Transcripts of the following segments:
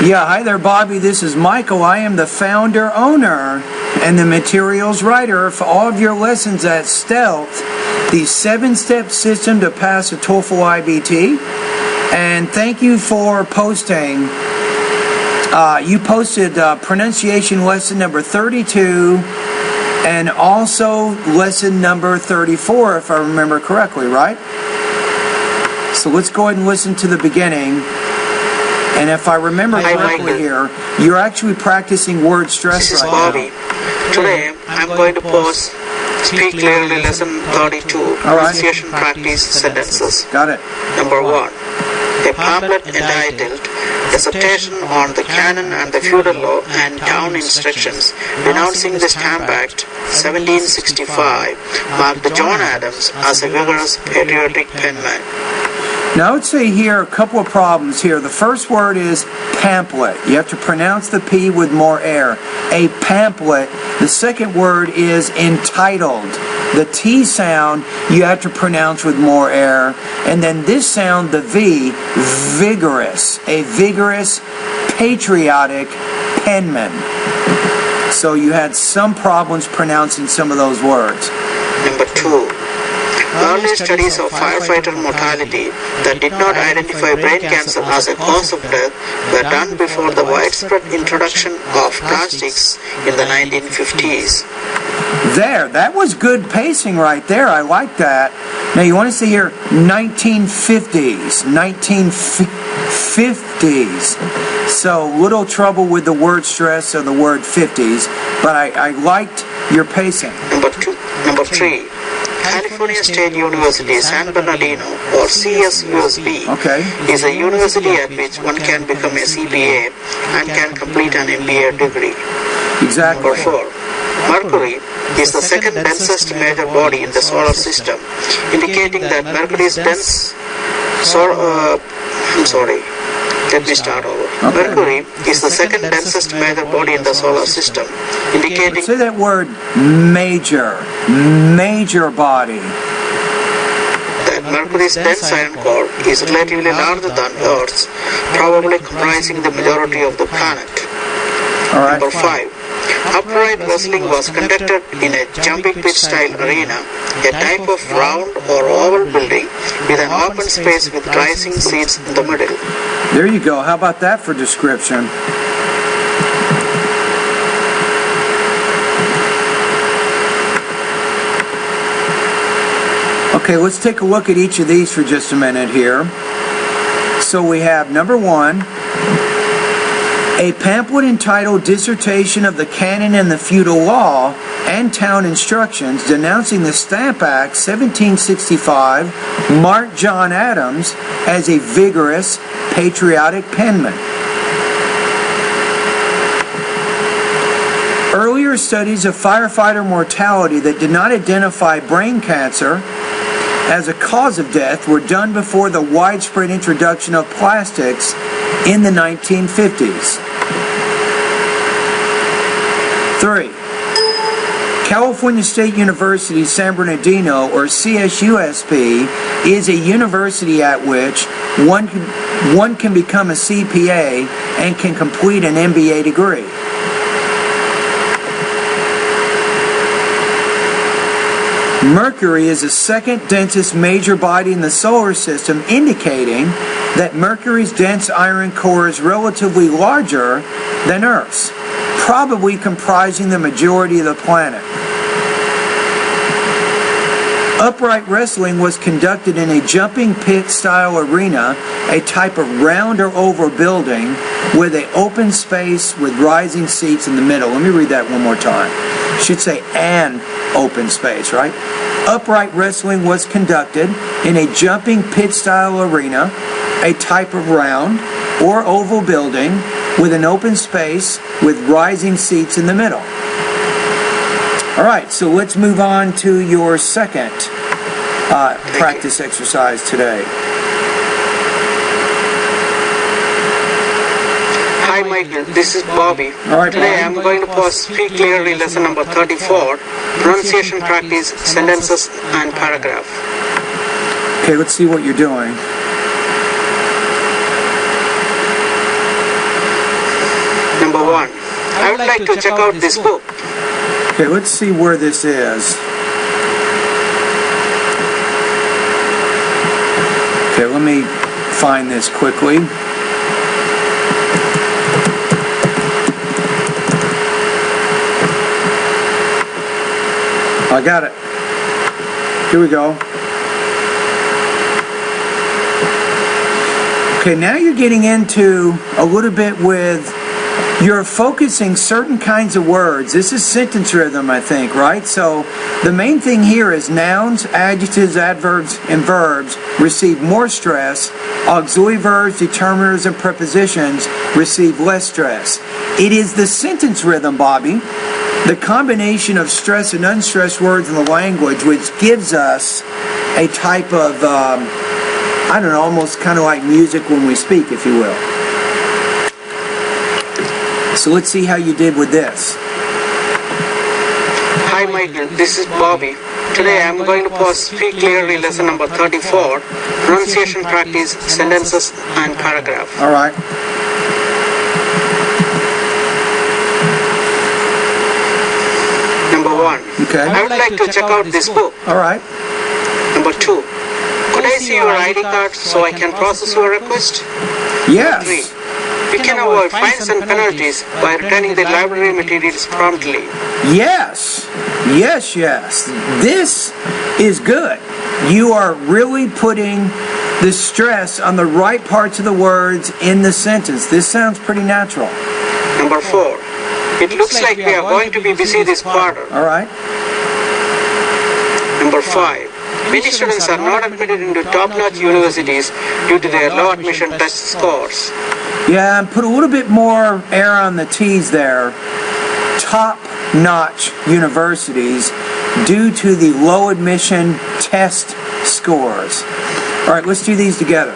Yeah, hi there, Bobby. This is Michael. I am the founder, owner, and the materials writer for all of your lessons at Stealth, the 7-step system to pass a TOEFL IBT. And thank you for posting. You posted pronunciation lesson number 32 and also lesson number 34, if I remember correctly, right? So let's go ahead and listen to the beginning. And if I remember correctly here, you're actually practicing word stress right now. This is Bobby. Today, I'm going to post Speak Clearly Lesson 32, Pronunciation Practice Sentences. Got it. Number 1. A pamphlet entitled Dissertation on the Canon and the Feudal Law and Town Instructions denouncing the Stamp Act 1765 marked John Adams as a vigorous patriotic penman. Now I would say here a couple of problems here. The first word is pamphlet. You have to pronounce the P with more air. A pamphlet. The second word is entitled. The T sound you have to pronounce with more air. And then this sound, the V, vigorous. A vigorous, patriotic penman. So you had some problems pronouncing some of those words. Number 2. Early studies of firefighter mortality that did not identify brain cancer as a cause of death were done before the widespread introduction of plastics in the 1950s. There, that was good pacing right there. I like that. Now you want to see here 1950s. 1950s. So little trouble with the word stress or the word 50s, but I liked your pacing. Number 3. California State University San Bernardino, or CSUSB, is a university at which one can become a CPA and can complete an MBA degree. Exactly. Number 4. Mercury is the second densest major body in the solar system, indicating that Mercury's dense Mercury is the second densest major body in the solar system, indicating... Say that word, major body. That Mercury's dense iron core is relatively larger than Earth's, probably comprising the majority of the planet. Number 5. Upright wrestling was conducted in a jumping pit style arena, a type of round or oval building with an open space with rising seats in the middle. There you go. How about that for description? Okay, let's take a look at each of these for just a minute here. So we have number 1. A pamphlet entitled Dissertation of the Canon and the Feudal Law and Town Instructions denouncing the Stamp Act 1765 marked John Adams as a vigorous, patriotic penman. Earlier studies of firefighter mortality that did not identify brain cancer as a cause of death were done before the widespread introduction of plastics in the 1950s. 3. California State University San Bernardino, or CSUSB, is a university at which one can become a CPA and can complete an MBA degree. Mercury is the second densest major body in the solar system, indicating that Mercury's dense iron core is relatively larger than Earth's, probably comprising the majority of the planet. Upright wrestling was conducted in a jumping pit-style arena, a type of round or oval building with an open space with rising seats in the middle. Let me read that one more time. It should say an open space, right? Upright wrestling was conducted in a jumping pit-style arena, a type of round or oval building with an open space with rising seats in the middle. All right, so let's move on to your second practice exercise today. Hi Michael, this is Bobby. Today I'm going to post Speak Clearly lesson number 34, pronunciation practice, sentences and paragraph. Okay, let's see what you're doing. would like to check out this book. Okay, let's see where this is. Okay, let me find this quickly. I got it. Here we go. Okay, now you're getting into a little bit with, you're focusing certain kinds of words. This is sentence rhythm, I think, right? So the main thing here is nouns, adjectives, adverbs, and verbs receive more stress. Auxiliary verbs, determiners, and prepositions receive less stress. It is the sentence rhythm, Bobby, the combination of stress and unstressed words in the language, which gives us a type of, I don't know, almost kind of like music when we speak, if you will. So let's see how you did with this. Hi Michael, this is Bobby. Today I am going to speak clearly lesson number 34, pronunciation practice, sentences and paragraph. All right. Number 1. Okay. I would like to check out this book. All right. Number 2. Could I see your ID card so I can process your request? Yes. 3. You can avoid fines and penalties by returning the library materials promptly. Yes. Yes, yes. This is good. You are really putting the stress on the right parts of the words in the sentence. This sounds pretty natural. Number 4. It looks like we are going to be busy this quarter. All right. Number 5. Many students are not admitted into top-notch universities due to their low admission test scores. Yeah, and put a little bit more air on the T's there. Top-notch universities due to the low admission test scores. All right, let's do these together.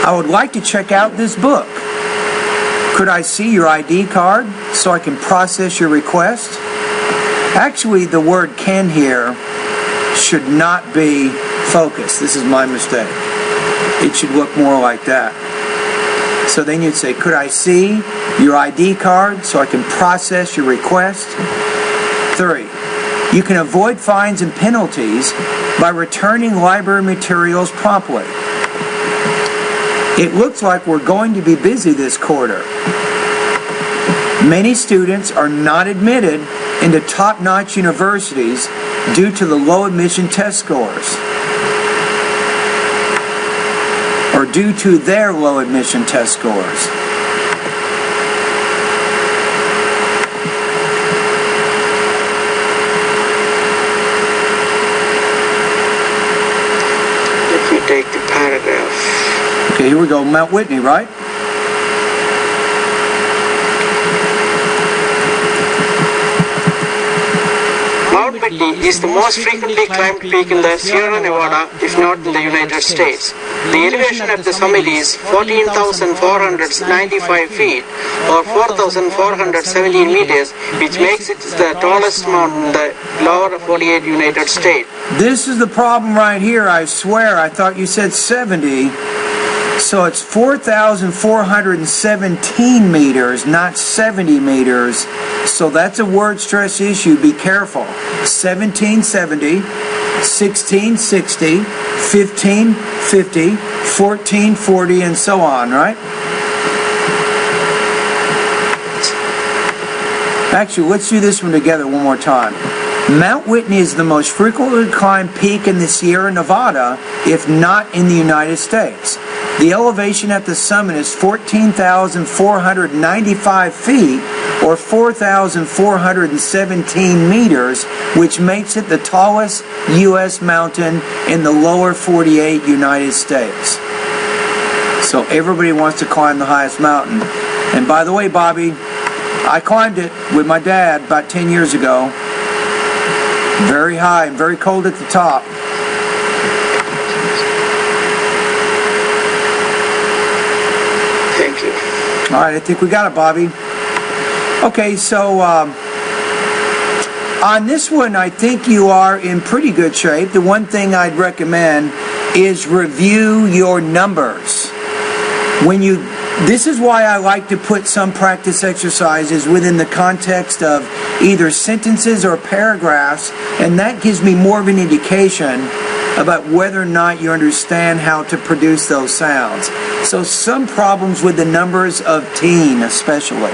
I would like to check out this book. Could I see your ID card so I can process your request? Actually, the word can here should not be focused. This is my mistake. It should look more like that. So then you'd say, could I see your ID card so I can process your request? 3. You can avoid fines and penalties by returning library materials promptly. It looks like we're going to be busy this quarter. Many students are not admitted into top-notch universities due to the low admission test scores, or due to their low admission test scores. Let me take the paragraph. Okay, here we go. Mount Whitney, right? Mount Whitney is the most frequently climbed peak in the Sierra Nevada, if not in the United States. The elevation at the summit is 14,495 feet or 4,417 meters, which makes it the tallest mountain in the lower 48 United States. This is the problem right here, I swear. I thought you said 70. So it's 4,417 meters, not 70 meters. So that's a word stress issue. Be careful. 1770, 1660, 1550, 1440, and so on, right? Actually, let's do this one together one more time. Mount Whitney is the most frequently climbed peak in the Sierra Nevada, if not in the United States. The elevation at the summit is 14,495 feet, or 4,417 meters, which makes it the tallest U.S. mountain in the lower 48 United States. So everybody wants to climb the highest mountain. And by the way, Bobby, I climbed it with my dad about 10 years ago. Very high and very cold at the top. Thank you. All right, I think we got it, Bobby. Okay, so on this one, I think you are in pretty good shape. The one thing I'd recommend is review your numbers. When you This is why I like to put some practice exercises within the context of either sentences or paragraphs, and that gives me more of an indication about whether or not you understand how to produce those sounds. So some problems with the numbers of teen especially.